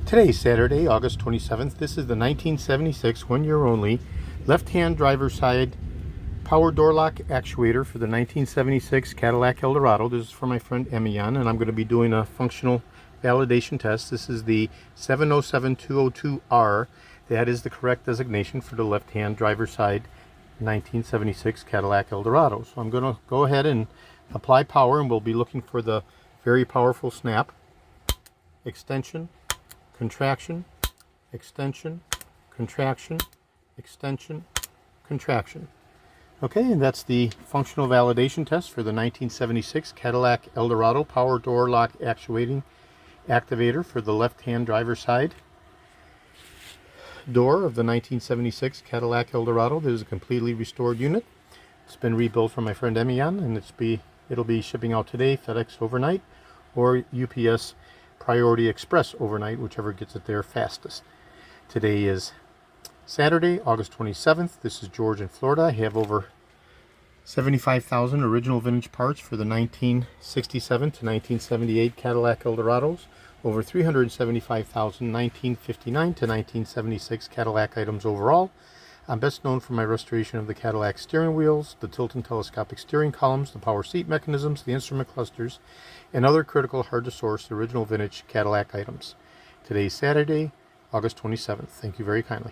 Today, Saturday, August 27th. This is the 1976 one-year only left-hand driver's side power door lock actuator for the 1976 Cadillac Eldorado. This is for my friend Emian, and I'm going to be doing a functional validation test. This is the 707202R. That is the correct designation for the left-hand driver's side 1976 Cadillac Eldorado. So I'm going to go ahead and apply power, and we'll be looking for the very powerful snap, extension, contraction, extension, contraction, extension, contraction. Okay, and that's the functional validation test for the 1976 Cadillac Eldorado Power Door Lock Actuator for the left-hand driver's side door of the 1976 Cadillac Eldorado. This is a completely restored unit. It's been rebuilt from my friend Emian, and it'll be shipping out today, FedEx overnight, or UPS Priority Express overnight, whichever gets it there fastest. Today is Saturday, August 27th. This is George in Florida. I have over 75,000 original vintage parts for the 1967 to 1978 Cadillac Eldorados. Over 375,000 1959 to 1976 Cadillac items overall. I'm best known for my restoration of the Cadillac steering wheels, the tilt and telescopic steering columns, the power seat mechanisms, the instrument clusters, and other critical, hard-to-source original vintage Cadillac items. Today is Saturday, August 27th. Thank you very kindly.